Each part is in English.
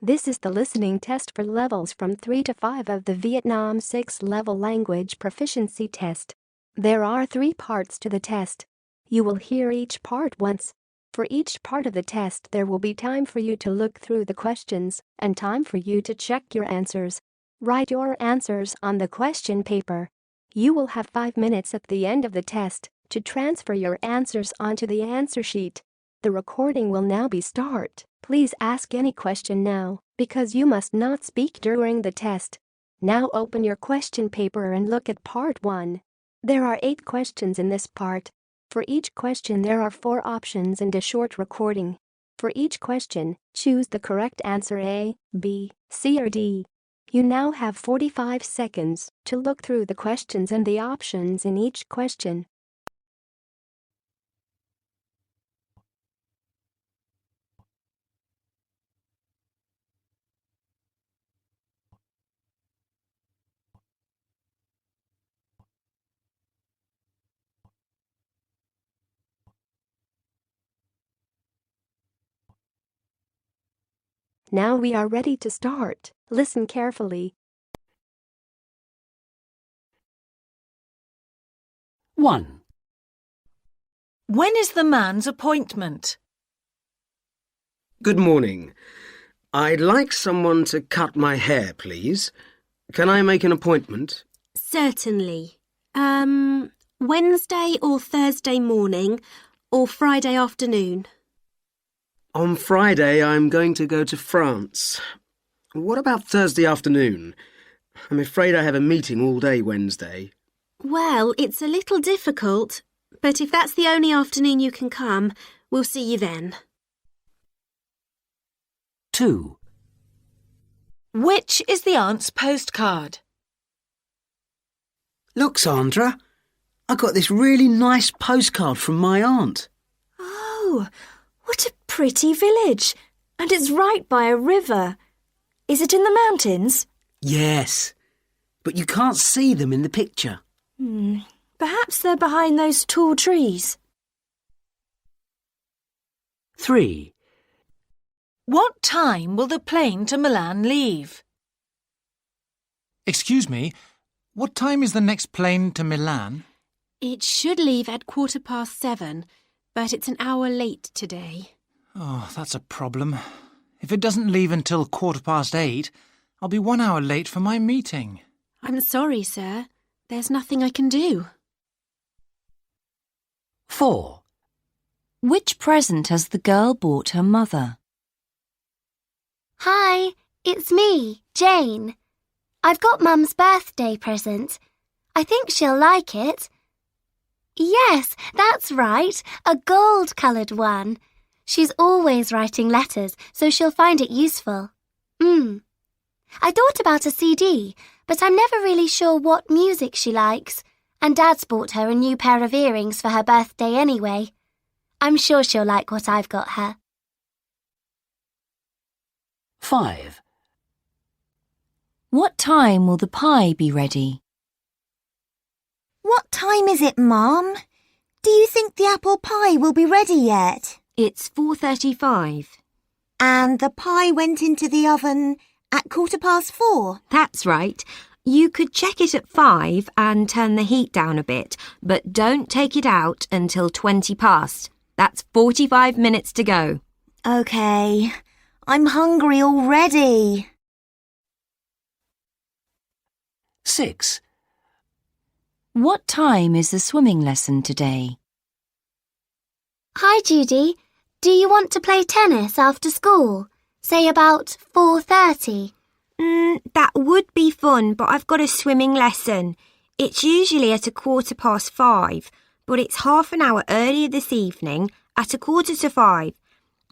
This is the listening test for levels from 3 to 5 of the Vietnam 6-level language proficiency test. There are 3 parts to the test. You will hear each part once. For each part of the test there will be time for you to look through the questions and time for you to check your answers. Write your answers on the question paper. You will have 5 minutes at the end of the test to transfer your answers onto the answer sheet. The recording will now be start. Please ask any question now, because you must not speak during the test. Now open your question paper and look at part 1. There are 8 questions in this part. For each question there are 4 options and a short recording. For each question, choose the correct answer A, B, C or D. You now have 45 seconds to look through the questions and the options in each question. Now we are ready to start. Listen carefully. 1. When is the man's appointment? Good morning. I'd like someone to cut my hair, please. Can I make an appointment? Certainly. Wednesday or Thursday morning or Friday afternoon? On Friday, I'm going to go to France. What about Thursday afternoon? I'm afraid I have a meeting all day Wednesday. Well, it's a little difficult, but if that's the only afternoon you can come, we'll see you then. 2. Which is the aunt's postcard? Look, Sandra, I got this really nice postcard from my aunt. Oh, what a pretty village. And it's right by a river. Is it in the mountains? Yes, but you can't see them in the picture. Perhaps they're behind those tall trees. 3. What time will the plane to Milan leave? Excuse me, what time is the next plane to Milan? It should leave at 7:15, but it's an hour late today. Oh, that's a problem. If it doesn't leave until 8:15, I'll be 1 hour late for my meeting. I'm sorry, sir. There's nothing I can do. 4. Which present has the girl bought her mother? Hi, it's me, Jane. I've got Mum's birthday present. I think she'll like it. Yes, that's right, a gold-coloured one. She's always writing letters, so she'll find it useful. I thought about a CD, but I'm never really sure what music she likes. And Dad's bought her a new pair of earrings for her birthday anyway. I'm sure she'll like what I've got her. 5. What time will the pie be ready? What time is it, Mum? Do you think the apple pie will be ready yet? It's 4:35. And the pie went into the oven at 4:15? That's right. You could check it at 5 and turn the heat down a bit, but don't take it out until 20 past. That's 45 minutes to go. OK. I'm hungry already. 6. What time is the swimming lesson today? Hi, Judy. Do you want to play tennis after school? Say about 4:30. That would be fun, but I've got a swimming lesson. It's usually at 5:15, but it's half an hour earlier this evening at 4:45.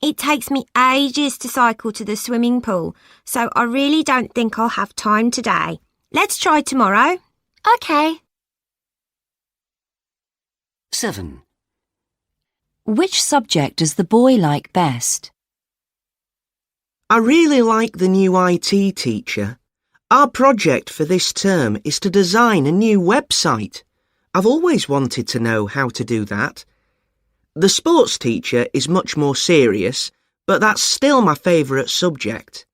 It takes me ages to cycle to the swimming pool, so I really don't think I'll have time today. Let's try tomorrow. OK. 7. Which subject does the boy like best? I really like the new IT teacher. Our project for this term is to design a new website. I've always wanted to know how to do that. The sports teacher is much more serious, but that's still my favourite subject.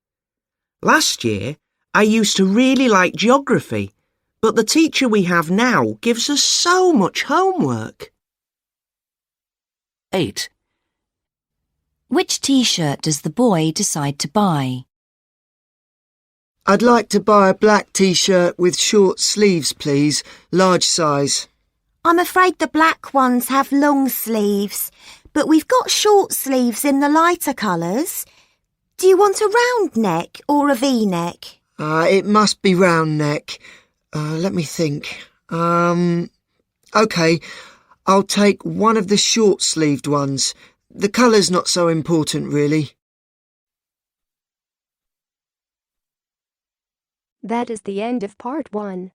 Last year, I used to really like geography, but the teacher we have now gives us so much homework. 8. Which T-shirt does the boy decide to buy? I'd like to buy a black T-shirt with short sleeves, please. Large size. I'm afraid the black ones have long sleeves, but we've got short sleeves in the lighter colours. Do you want a round neck or a V-neck? It must be round neck. Let me think. OK, I'll take one of the short-sleeved ones. The colour's not so important, really. That is the end of part 1.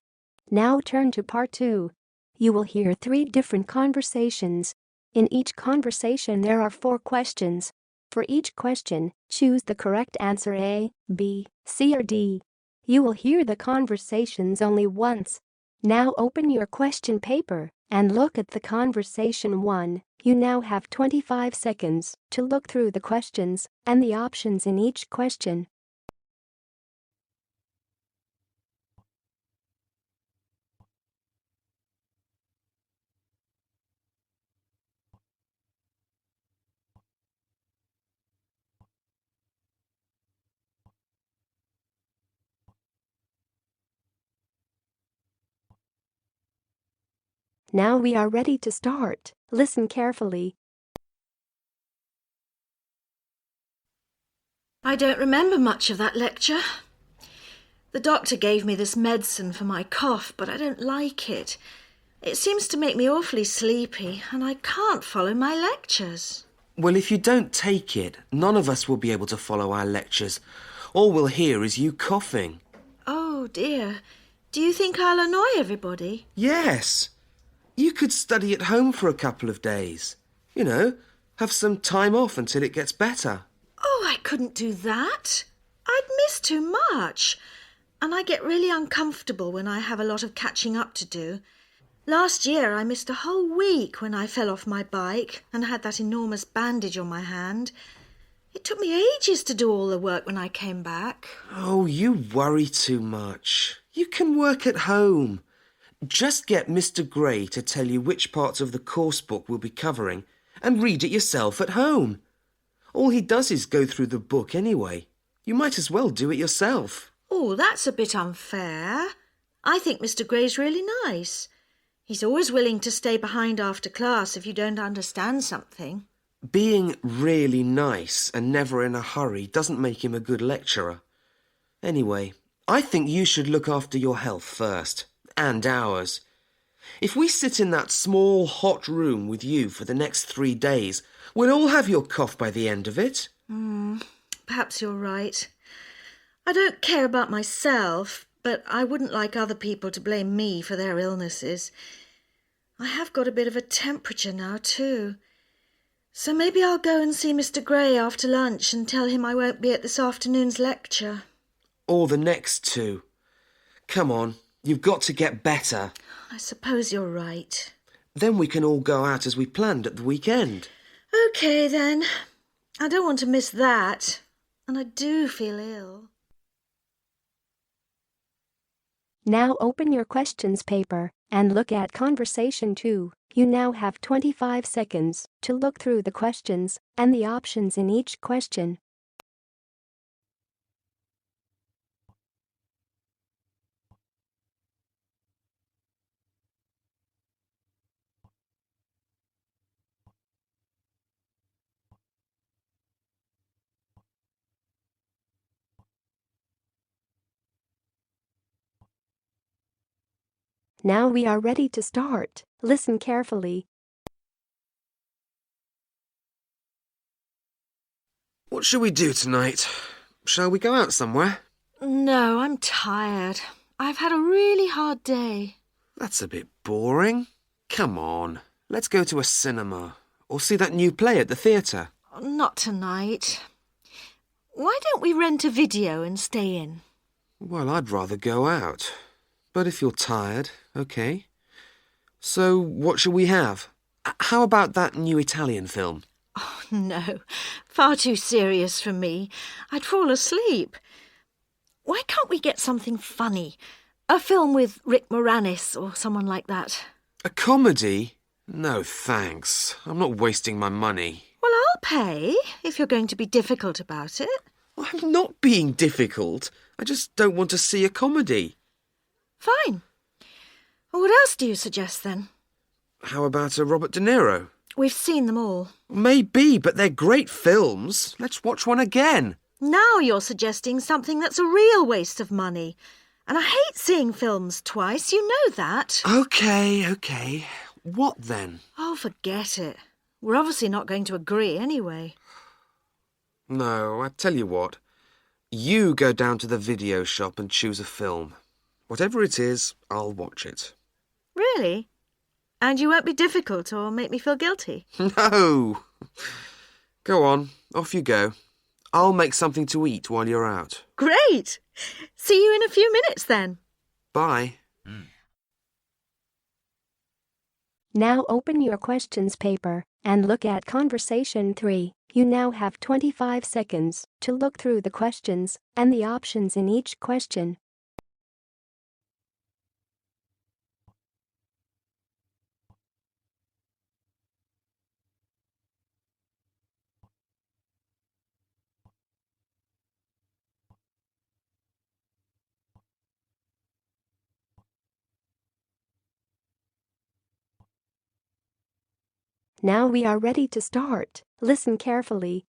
Now turn to part 2. You will hear 3 different conversations. In each conversation there are 4 questions. For each question, choose the correct answer A, B, C or D. You will hear the conversations only once. Now open your question paper and look at the conversation 1. You now have 25 seconds to look through the questions and the options in each question. Now we are ready to start. Listen carefully. I don't remember much of that lecture. The doctor gave me this medicine for my cough, but I don't like it. It seems to make me awfully sleepy, and I can't follow my lectures. Well, if you don't take it, none of us will be able to follow our lectures. All we'll hear is you coughing. Oh, dear. Do you think I'll annoy everybody? Yes. You could study at home for a couple of days. You know, have some time off until it gets better. Oh, I couldn't do that. I'd miss too much. And I get really uncomfortable when I have a lot of catching up to do. Last year I missed a whole week when I fell off my bike and had that enormous bandage on my hand. It took me ages to do all the work when I came back. Oh, you worry too much. You can work at home. Just get Mr. Gray to tell you which parts of the course book we'll be covering and read it yourself at home. All he does is go through the book anyway. You might as well do it yourself. Oh, that's a bit unfair. I think Mr. Gray's really nice. He's always willing to stay behind after class if you don't understand something. Being really nice and never in a hurry doesn't make him a good lecturer. Anyway, I think you should look after your health first. And ours. If we sit in that small, hot room with you for the next 3 days, we'll all have your cough by the end of it. Perhaps you're right. I don't care about myself, but I wouldn't like other people to blame me for their illnesses. I have got a bit of a temperature now, too. So maybe I'll go and see Mr. Gray after lunch and tell him I won't be at this afternoon's lecture. Or the next 2. Come on. You've got to get better. I suppose you're right. Then we can all go out as we planned at the weekend. OK, then. I don't want to miss that. And I do feel ill. Now open your questions paper and look at conversation 2. You now have 25 seconds to look through the questions and the options in each question. Now we are ready to start. Listen carefully. What shall we do tonight? Shall we go out somewhere? No, I'm tired. I've had a really hard day. That's a bit boring. Come on, let's go to a cinema or see that new play at the theatre. Not tonight. Why don't we rent a video and stay in? Well, I'd rather go out. But if you're tired, OK. So what shall we have? How about that new Italian film? Oh, no. Far too serious for me. I'd fall asleep. Why can't we get something funny? A film with Rick Moranis or someone like that. A comedy? No, thanks. I'm not wasting my money. Well, I'll pay if you're going to be difficult about it. Well, I'm not being difficult. I just don't want to see a comedy. Fine. Well, what else do you suggest then? How about a Robert De Niro? We've seen them all. Maybe, but they're great films. Let's watch one again. Now you're suggesting something that's a real waste of money. And I hate seeing films twice, you know that. OK. What then? Oh, forget it. We're obviously not going to agree anyway. No, I tell you what. You go down to the video shop and choose a film. Whatever it is, I'll watch it. Really? And you won't be difficult or make me feel guilty? No! Go on, off you go. I'll make something to eat while you're out. Great! See you in a few minutes then. Bye. Now open your questions paper and look at conversation 3. You now have 25 seconds to look through the questions and the options in each question. Now we are ready to start. Listen carefully.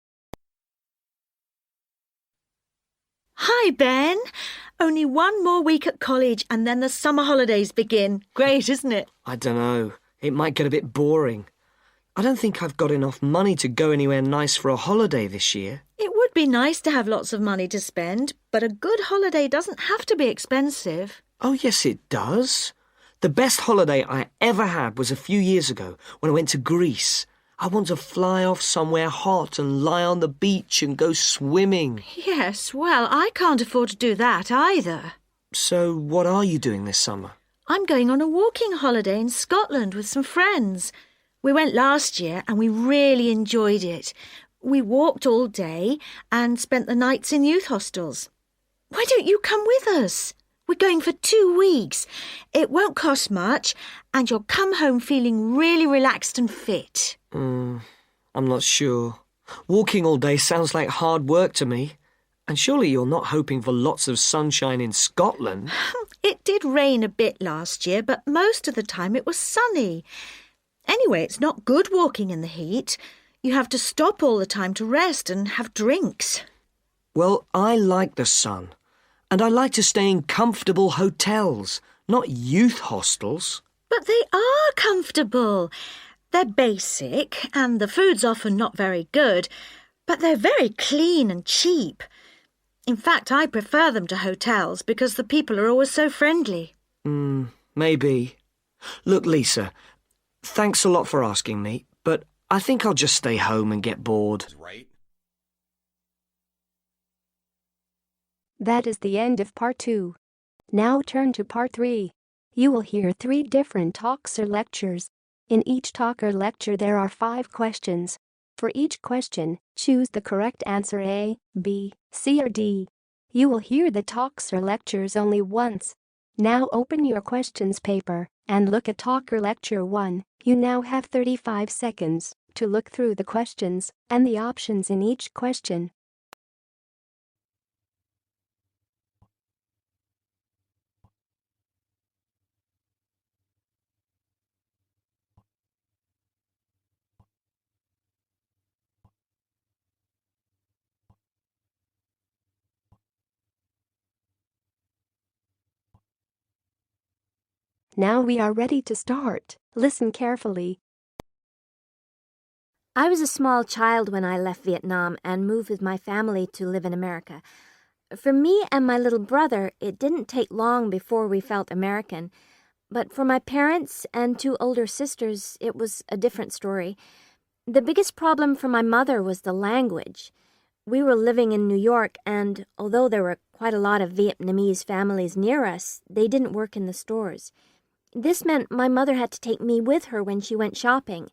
Hi, Ben. Only one more week at college and then the summer holidays begin. Great, isn't it? I don't know. It might get a bit boring. I don't think I've got enough money to go anywhere nice for a holiday this year. It would be nice to have lots of money to spend, but a good holiday doesn't have to be expensive. Oh, yes, it does. The best holiday I ever had was a few years ago when I went to Greece. I want to fly off somewhere hot and lie on the beach and go swimming. Yes, well, I can't afford to do that either. So what are you doing this summer? I'm going on a walking holiday in Scotland with some friends. We went last year and we really enjoyed it. We walked all day and spent the nights in youth hostels. Why don't you come with us? We're going for 2 weeks. It won't cost much and you'll come home feeling really relaxed and fit. I'm not sure. Walking all day sounds like hard work to me. And surely you're not hoping for lots of sunshine in Scotland? It did rain a bit last year, but most of the time it was sunny. Anyway, it's not good walking in the heat. You have to stop all the time to rest and have drinks. Well, I like the sun. And I like to stay in comfortable hotels, not youth hostels. But they are comfortable. They're basic and the food's often not very good, but they're very clean and cheap. In fact, I prefer them to hotels because the people are always so friendly. Maybe. Look, Lisa, thanks a lot for asking me, but I think I'll just stay home and get bored. Right. That is the end of part 2. Now turn to part 3. You will hear 3 different talks or lectures. In each talk or lecture there are 5 questions. For each question, choose the correct answer A, B, C or D. You will hear the talks or lectures only once. Now open your questions paper and look at talk or lecture 1. You now have 35 seconds to look through the questions and the options in each question. Now we are ready to start. Listen carefully. I was a small child when I left Vietnam and moved with my family to live in America. For me and my little brother, it didn't take long before we felt American. But for my parents and 2 older sisters, it was a different story. The biggest problem for my mother was the language. We were living in New York, and although there were quite a lot of Vietnamese families near us, they didn't work in the stores. This meant my mother had to take me with her when she went shopping,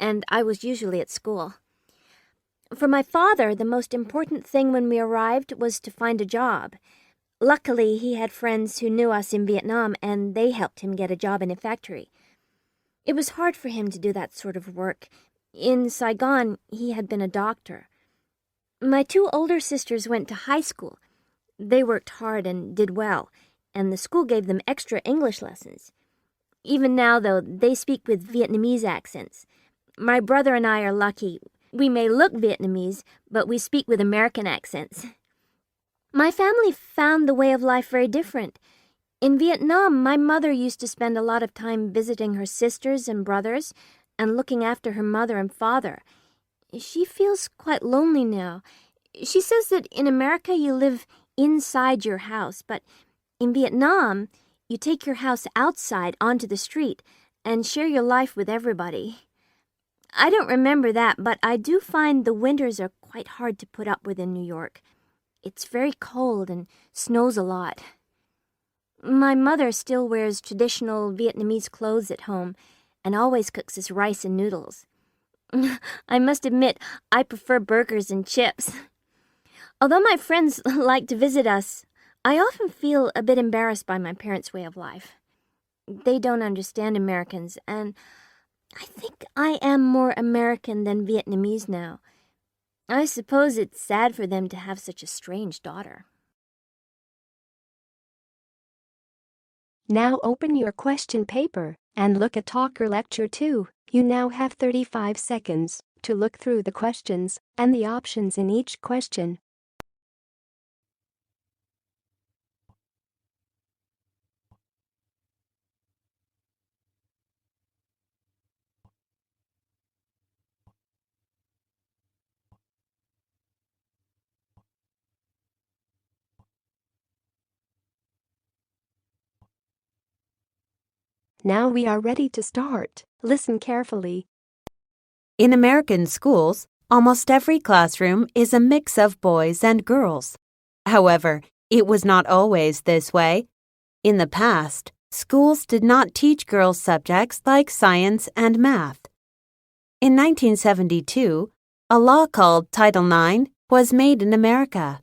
and I was usually at school. For my father, the most important thing when we arrived was to find a job. Luckily, he had friends who knew us in Vietnam, and they helped him get a job in a factory. It was hard for him to do that sort of work. In Saigon, he had been a doctor. My 2 older sisters went to high school. They worked hard and did well, and the school gave them extra English lessons. Even now, though, they speak with Vietnamese accents. My brother and I are lucky. We may look Vietnamese, but we speak with American accents. My family found the way of life very different. In Vietnam, my mother used to spend a lot of time visiting her sisters and brothers and looking after her mother and father. She feels quite lonely now. She says that in America you live inside your house, but in Vietnam you take your house outside onto the street and share your life with everybody. I don't remember that, but I do find the winters are quite hard to put up with in New York. It's very cold and snows a lot. My mother still wears traditional Vietnamese clothes at home and always cooks us rice and noodles. I must admit, I prefer burgers and chips. Although my friends like to visit us, I often feel a bit embarrassed by my parents' way of life. They don't understand Americans, and I think I am more American than Vietnamese now. I suppose it's sad for them to have such a strange daughter. Now open your question paper and look at Talker Lecture 2. You now have 35 seconds to look through the questions and the options in each question. Now we are ready to start. Listen carefully. In American schools, almost every classroom is a mix of boys and girls. However, it was not always this way. In the past, schools did not teach girls subjects like science and math. In 1972, a law called Title IX was made in America.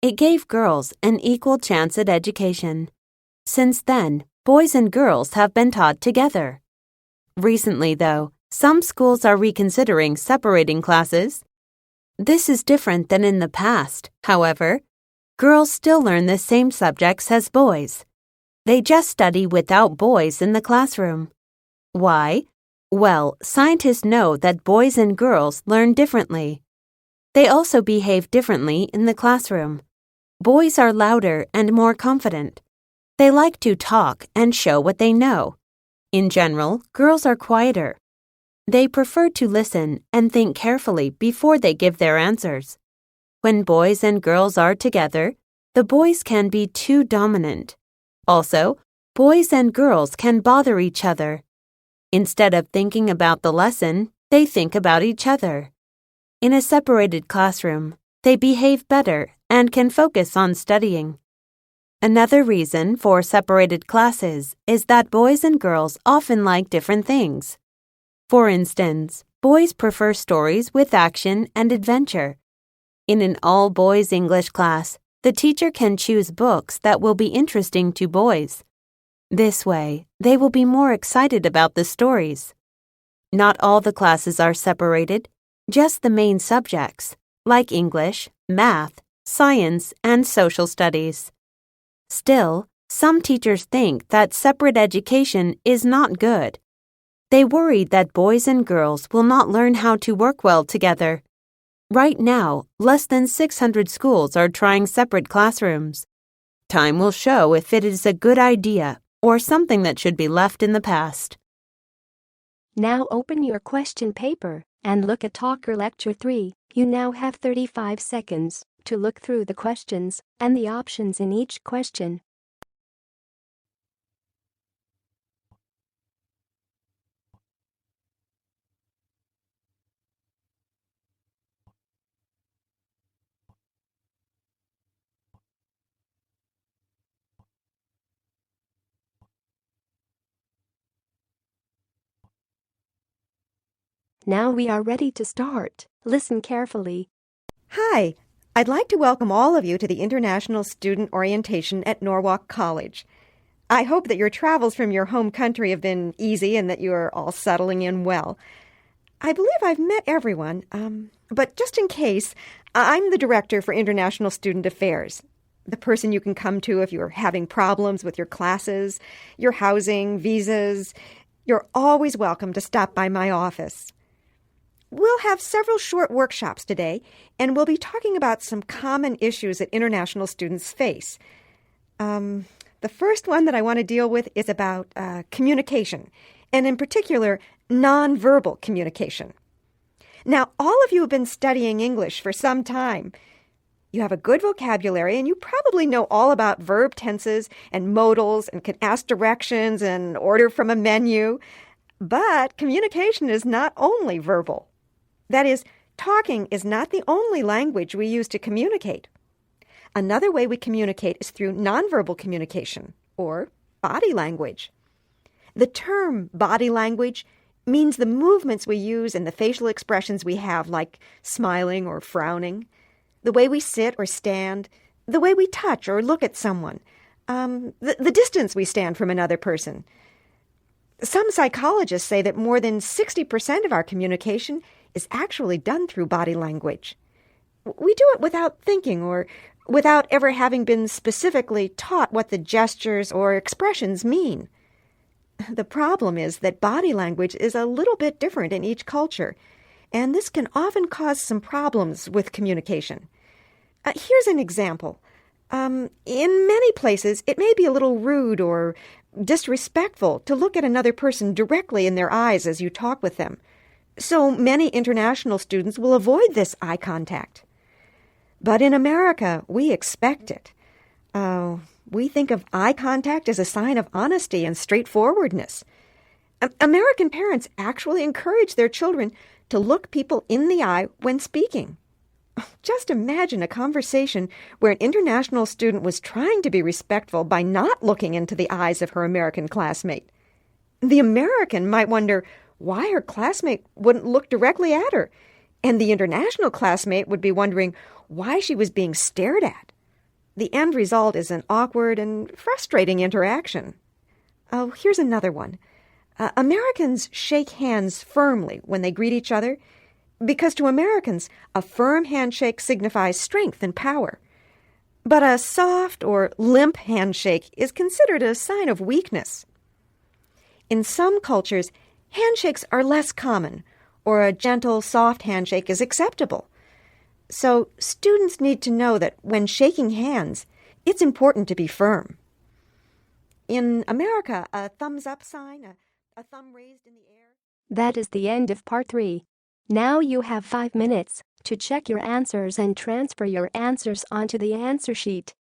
It gave girls an equal chance at education. Since then, boys and girls have been taught together. Recently, though, some schools are reconsidering separating classes. This is different than in the past, however. Girls still learn the same subjects as boys. They just study without boys in the classroom. Why? Well, scientists know that boys and girls learn differently. They also behave differently in the classroom. Boys are louder and more confident. They like to talk and show what they know. In general, girls are quieter. They prefer to listen and think carefully before they give their answers. When boys and girls are together, the boys can be too dominant. Also, boys and girls can bother each other. Instead of thinking about the lesson, they think about each other. In a separated classroom, they behave better and can focus on studying. Another reason for separated classes is that boys and girls often like different things. For instance, boys prefer stories with action and adventure. In an all-boys English class, the teacher can choose books that will be interesting to boys. This way, they will be more excited about the stories. Not all the classes are separated, just the main subjects, like English, math, science, and social studies. Still, some teachers think that separate education is not good. They worry that boys and girls will not learn how to work well together. Right now, less than 600 schools are trying separate classrooms. Time will show if it is a good idea or something that should be left in the past. Now open your question paper and look at Talker Lecture 3. You now have 35 seconds to look through the questions and the options in each question. Now we are ready to start. Listen carefully. Hi, I'd like to welcome all of you to the International Student Orientation at Norwalk College. I hope that your travels from your home country have been easy and that you are all settling in well. I believe I've met everyone, but just in case, I'm the Director for International Student Affairs, the person you can come to if you're having problems with your classes, your housing, visas. You're always welcome to stop by my office. We'll have several short workshops today, and we'll be talking about some common issues that international students face. The first one that I want to deal with is about communication, and in particular, nonverbal communication. Now, all of you have been studying English for some time. You have a good vocabulary, and you probably know all about verb tenses and modals and can ask directions and order from a menu. But communication is not only verbal. That is, talking is not the only language we use to communicate. Another way we communicate is through nonverbal communication, or body language. The term body language means the movements we use and the facial expressions we have, like smiling or frowning, the way we sit or stand, the way we touch or look at someone, the distance we stand from another person. Some psychologists say that more than 60% of our communication is actually done through body language. We do it without thinking or without ever having been specifically taught what the gestures or expressions mean. The problem is that body language is a little bit different in each culture, and this can often cause some problems with communication. Here's an example. In many places, it may be a little rude or disrespectful to look at another person directly in their eyes as you talk with them. So many international students will avoid this eye contact. But in America, we expect it. We think of eye contact as a sign of honesty and straightforwardness. American parents actually encourage their children to look people in the eye when speaking. Just imagine a conversation where an international student was trying to be respectful by not looking into the eyes of her American classmate. The American might wonder why her classmate wouldn't look directly at her, and the international classmate would be wondering why she was being stared at. The end result is an awkward and frustrating interaction. Oh, here's another one. Americans shake hands firmly when they greet each other because to Americans, a firm handshake signifies strength and power. But a soft or limp handshake is considered a sign of weakness. In some cultures, handshakes are less common, or a gentle, soft handshake is acceptable. So students need to know that when shaking hands, it's important to be firm. In America, a thumbs-up sign, a thumb raised in the air. That is the end of part 3. Now you have 5 minutes to check your answers and transfer your answers onto the answer sheet.